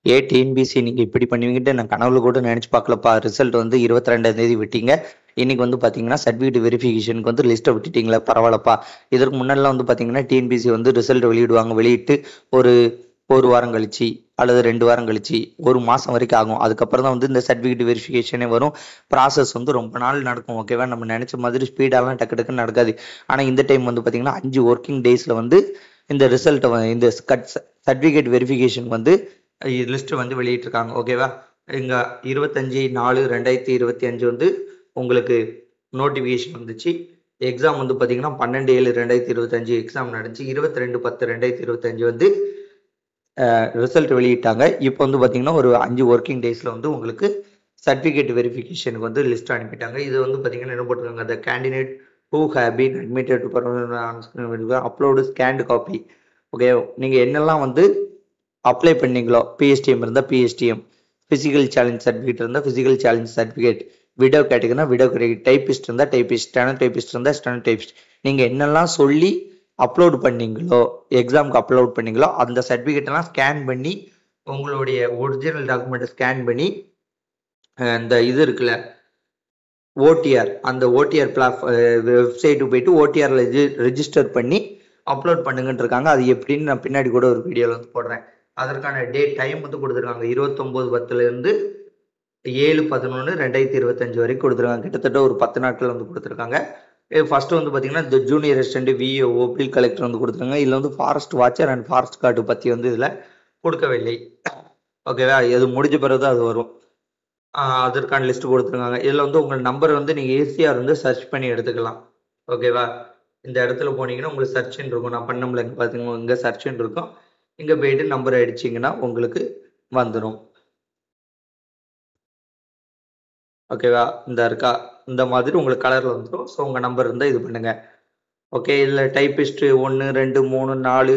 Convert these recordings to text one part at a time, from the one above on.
TNPSC நீங்கள் இப்படி பண்ணுவீங்கட்டு நான் கனவுல கூட நினச்சி பார்க்கலப்பா. ரிசல்ட் வந்து 22ஆம் தேதி விட்டீங்க. இன்னைக்கு வந்து பார்த்தீங்கன்னா சர்டிஃபிகேட் வெரிஃபிகேஷனுக்கு வந்து லிஸ்ட்டை விட்டுட்டீங்களா, பரவாயில்லப்பா. இதற்கு முன்னாடிலாம் வந்து பார்த்தீங்கன்னா டிஎன்பிசி வந்து ரிசல்ட் வெளியிடுவாங்க. வெளியிட்டு ஒரு ஒரு வாரம் கழிச்சு அல்லது 2 வாரம் கழிச்சு 1 மாதம் வரைக்கும் ஆகும். அதுக்கப்புறம் தான் வந்து இந்த சர்டிஃபிகேட் வெரிஃபிகேஷனே வரும். ப்ராசஸ் வந்து ரொம்ப நாள் நடக்கும். ஓகேவா, நம்ம நினச்ச மாதிரி ஸ்பீடாலாம் டக்கு டக்குன்னு நடக்காது. ஆனால் இந்த டைம் வந்து பார்த்தீங்கன்னா 5 ஒர்க்கிங் டேஸில் வந்து இந்த ரிசல்ட்டை இந்த சர்டிஃபிகேட் வெரிஃபிகேஷன் வந்து லிஸ்ட் வந்து வெளியிட்டிருக்காங்க. ஓகேவா, இங்கே 25/4/2025 வந்து உங்களுக்கு நோட்டிஃபிகேஷன் வந்துச்சு. எக்ஸாம் வந்து பார்த்தீங்கன்னா 12/7/2025 எக்ஸாம் நடந்துச்சு. 22/10/2025 வந்து ரிசல்ட் வெளியிட்டாங்க. இப்போ வந்து பார்த்தீங்கன்னா ஒரு 5 ஒர்க்கிங் டேஸில் வந்து உங்களுக்கு சர்டிஃபிகேட் வெரிஃபிகேஷனுக்கு வந்து லிஸ்ட் அனுப்பிட்டாங்க. இது வந்து பார்த்தீங்கன்னா என்ன போட்டிருக்காங்க, the candidate who have been admitted to upload scanned copy. Okay, நீங்கள் என்னெல்லாம் வந்து அப்ளை பண்ணீங்களோ, பிஎஸ்டிஎம் இருந்தால் பிஎஸ்டிஎம், ஃபிசிக்கல் சேலஞ்ச் சர்டிஃபிகேட் இருந்தால் ஃபிசிக்கல் சேலஞ்ச் சர்டிஃபிகேட், விடோ கேட்டகரினா விடோ கேட்டகரி, டைப்பிஸ்ட் இருந்தால் டைப்பிஸ்ட், ஸ்டெனோ டைப்பிஸ்ட் இருந்தால் ஸ்டெனோ டைப்பிஸ்ட், நீங்கள் என்னெல்லாம் சொல்லி அப்லோட் பண்ணீங்களோ, எக்ஸாமுக்கு அப்லோட் பண்ணீங்களோ அந்த சர்டிஃபிகேட்டெல்லாம் ஸ்கேன் பண்ணி உங்களுடைய ஒரிஜினல் டாக்குமெண்ட்டை ஸ்கேன் பண்ணி இந்த இது இருக்குல்ல ஓடிஆர், அந்த ஓடிஆர் வெப்சைட்டுக்கு போயிட்டு ஓடிஆரில் ரெஜிஸ்டர் பண்ணி அப்லோட் பண்ணுங்கன்னு இருக்காங்க. அது எப்படின்னு நான் பின்னாடி கூட ஒரு வீடியோவில் வந்து போடுறேன். அதற்கான டைம் வந்து கொடுத்துருக்காங்க. 29/10 7/11/2025 வரைக்கும் கொடுத்துருக்காங்க. கிட்டத்தட்ட ஒரு 10 நாட்கள் வந்து கொடுத்துருக்காங்க. ஃபர்ஸ்ட் வந்து பார்த்தீங்கன்னா இந்த ஜூனியர் ரெசிடென்ட் விஓஓ பில் கலெக்டர் வந்து கொடுத்துருக்காங்க. இதில் வந்து forest watcher and forest card பற்றி வந்து இதில் கொடுக்கவில்லை. ஓகேவா, இது முடிஞ்ச பிறகு அது வரும். அதற்கான லிஸ்ட் கொடுத்துருக்காங்க. இதில் வந்து உங்கள் நம்பர் வந்து நீங்கள் ஈஸியாக வந்து சர்ச் பண்ணி எடுத்துக்கலாம். ஓகேவா, இந்த இடத்துல போனீங்கன்னா உங்களுக்கு சர்ச்ன்னு இருக்கும். நான் பண்ணம்ல இங்கே பார்த்தீங்கன்னா இங்கே சர்ச்ன்னு இருக்கும். இங்கே போயிட்டு நம்பர் அடிச்சிங்கன்னா உங்களுக்கு வந்துடும். ஓகேவா, இந்த இருக்கா, இந்த மாதிரி உங்களுக்கு கலரில் வந்துடும். ஸோ உங்கள் நம்பர் இருந்தால் இது பண்ணுங்கள். ஓகே, இதில் டைப்பிஸ்ட்டு 1 2 3 4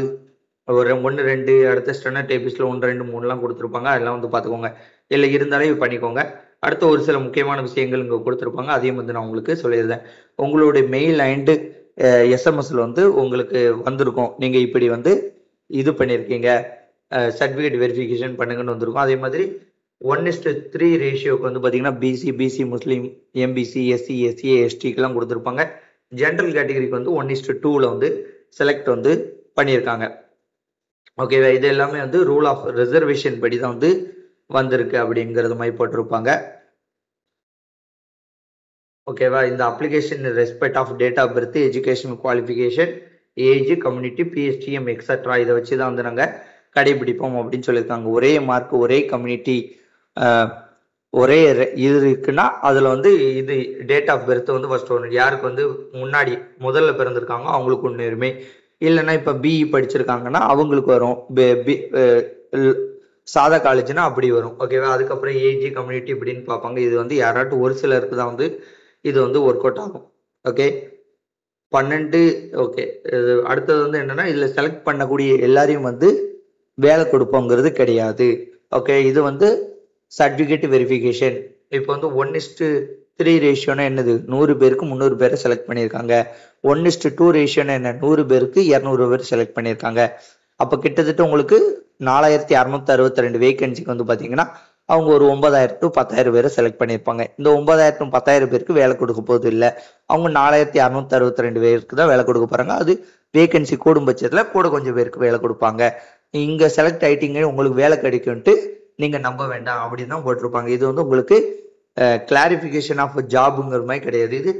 ஒரு 1 2 அடுத்த ஸ்டெனோ டைப்பிஸ்ட்டில் 1 2 3லாம் கொடுத்துருப்பாங்க. அதெல்லாம் வந்து பார்த்துக்கோங்க. இல்லை இருந்தாலே இது பண்ணிக்கோங்க. அடுத்த ஒரு சில முக்கியமான விஷயங்கள் இங்கே கொடுத்துருப்பாங்க. அதையும் வந்து நான் உங்களுக்கு சொல்லியிருந்தேன். உங்களுடைய மெயில் அண்டு எஸ்எம்எஸ்ல வந்து உங்களுக்கு வந்திருக்கும், நீங்கள் இப்படி வந்து இது பண்ணியிருக்கீங்க, சர்டிஃபிகேட் வெரிஃபிகேஷன் பண்ணுங்கன்னு வந்திருக்கும். அதே மாதிரி 1:3 ரேஷியோக்கு வந்து பார்த்தீங்கன்னா பிசி முஸ்லீம், எம்பிசி, எஸ்சி, எஸ்சிஏ, எஸ்டிக்கெல்லாம் கொடுத்துருப்பாங்க. ஜென்ரல் கேட்டகரிக்கு வந்து 1:2 வந்து செலக்ட் வந்து பண்ணியிருக்காங்க. ஓகேவா, இது எல்லாமே வந்து ரூல் ஆஃப் ரிசர்வேஷன் படி தான் வந்து வந்திருக்கு அப்படிங்கிறது மாதிரி போட்டிருப்பாங்க. ஓகேவா, இந்த application respect of date of birth, education qualification, age, community, PSTM extra இதை வச்சு தான் வந்து நாங்கள் கடைபிடிப்போம் அப்படின்னு சொல்லியிருக்காங்க. ஒரே மார்க், ஒரே கம்யூனிட்டி, ஒரே இது இருக்குன்னா அதில் வந்து இது டேட் ஆஃப் பர்த் வந்து ஃபர்ஸ்ட் வரும். யாருக்கு வந்து முன்னாடி முதல்ல பிறந்திருக்காங்க அவங்களுக்கு முன்னுரிமை. இல்லைன்னா இப்போ பிஇ படிச்சிருக்காங்கன்னா அவங்களுக்கு வரும். சாதா காலேஜ்னா அப்படி வரும். ஓகேவா, அதுக்கப்புறம் ஏஜ், கம்யூனிட்டி இப்படின்னு பார்ப்பாங்க. இது வந்து யாராட்டும் ஒரு சிலருக்கு தான் வந்து இது வந்து ஒர்க் அவுட் ஆகும். ஓகே, 12. ஓகே, அடுத்தது வந்து என்னன்னா இதில் செலக்ட் பண்ணக்கூடிய எல்லாரையும் வந்து வேலை கொடுப்போங்கிறது கிடையாது. ஓகே, இது வந்து சர்டிஃபிகேட் வெரிஃபிகேஷன். இப்போ வந்து 1:3 ரேஷியோனா என்னது, 100 பேருக்கு 300 பேரை செலக்ட் பண்ணியிருக்காங்க. 1:2 ரேஷியோனா என்ன, 100 பேருக்கு 200 பேர் செலக்ட் பண்ணியிருக்காங்க. அப்போ கிட்டத்தட்ட உங்களுக்கு 4662 வேகன்சிக்கு வந்து பார்த்தீங்கன்னா அவங்க ஒரு 9000 to 10000 பேரை செலக்ட் பண்ணியிருப்பாங்க. இந்த 9000 to 10000 பேருக்கு வேலை கொடுக்க போகுது இல்லை, அவங்க 4662 பேருக்கு தான் வேலை கொடுக்க போறாங்க. அது வேகன்சி கூடும் பட்சத்தில் கூட கொஞ்சம் பேருக்கு வேலை கொடுப்பாங்க. இங்கே செலக்ட் ஆயிட்டீங்க உங்களுக்கு வேலை கிடைக்கும்ட்டு நீங்க நம்ப வேண்டாம் அப்படின்னு தான் போட்டிருப்பாங்க. இது வந்து உங்களுக்கு கிளாரிஃபிகேஷன் ஆஃப் ஜாபுங்கிற மாதிரி கிடையாது. இது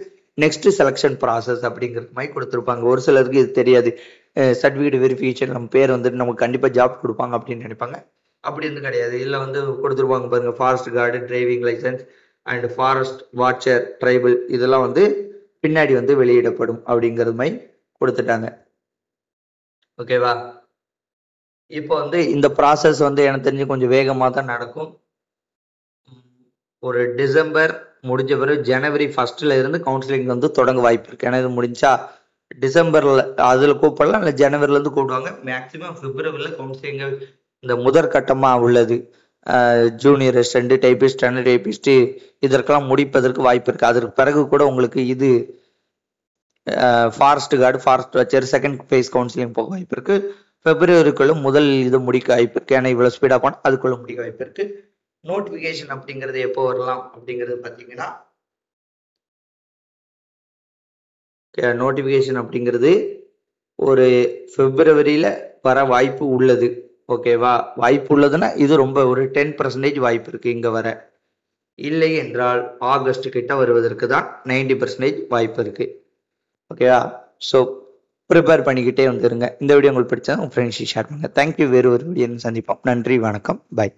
நெக்ஸ்ட் செலக்ஷன் ப்ராசஸ் அப்படிங்கிற மாதிரி கொடுத்துருப்பாங்க. ஒரு சிலருக்கு இது தெரியாது. சர்டிஃபிகேட் வெரிஃபிகேஷன் நம்ம பேர் வந்துட்டு நமக்கு கண்டிப்பாக ஜாப் கொடுப்பாங்க அப்படின்னு நினைப்பாங்க. அப்படி இருந்து கிடையாது. இதில் வந்து கொடுத்துருப்பாங்க பாருங்க, forest guard, driving licence and forest watcher, tribal இதெல்லாம் வந்து பின்னாடி வந்து வெளியிடப்படும் அப்படிங்கிறது மாதிரி கொடுத்துட்டாங்க. ஓகேவா, இப்போ வந்து இந்த ப்ராசஸ் வந்து எனக்கு தெரிஞ்சு கொஞ்சம் வேகமாக தான் நடக்கும். ஒரு டிசம்பர் முடிஞ்ச பிறகு ஜனவரி 1 இருந்து கவுன்சிலிங் வந்து தொடங்க வாய்ப்பு இருக்கு. ஏன்னா இது முடிஞ்சா டிசம்பர்ல அதில் கூப்பிடலாம், இல்லை ஜனவரிலேருந்து கூப்பிடுவாங்க. மேக்சிமம் பிப்ரவரியில் கவுன்சிலிங் இந்த முதற்கட்டமா உள்ளது. Junior resident, typist, standard typist இதற்கெல்லாம் முடிப்பதற்கு வாய்ப்பு இருக்கு. அதற்கு பிறகு கூட உங்களுக்கு இது forest card, forest watcher second phase counselling போக வாய்ப்பு இருக்கு. பிப்ரவரிக்குள்ள முதல் இது முடிக்க வாய்ப்பு இருக்கு. ஏன்னா இவ்வளவு ஸ்பீடா போனா அதுக்குள்ள முடிக்க வாய்ப்பு இருக்கு. நோட்டிபிகேஷன் அப்படிங்கிறது எப்போ வரலாம் அப்படிங்கிறது பார்த்தீங்கன்னா, நோட்டிபிகேஷன் அப்படிங்கிறது ஒரு பிப்ரவரியில வர வாய்ப்பு உள்ளது. ஓகேவா? வாய்ப்பு உள்ளதுன்னா இது ரொம்ப ஒரு 10% வாய்ப்பு இருக்கு இங்க வர. இல்லை என்றால் ஆகஸ்ட் கிட்ட வருவதற்கு தான் 90% வாய்ப்பு இருக்கு. ஓகேவா? ஸோ ப்ரிப்பேர் பண்ணிக்கிட்டே வந்துருங்க. இந்த வீடியோ உங்களுக்கு பிடிச்சா உங்க ஃப்ரெண்ட்ஸ் ஷேர் பண்ணுங்க. தேங்க்யூ. வேறு ஒரு வீடியோ சந்திப்போம். நன்றி, வணக்கம், பை.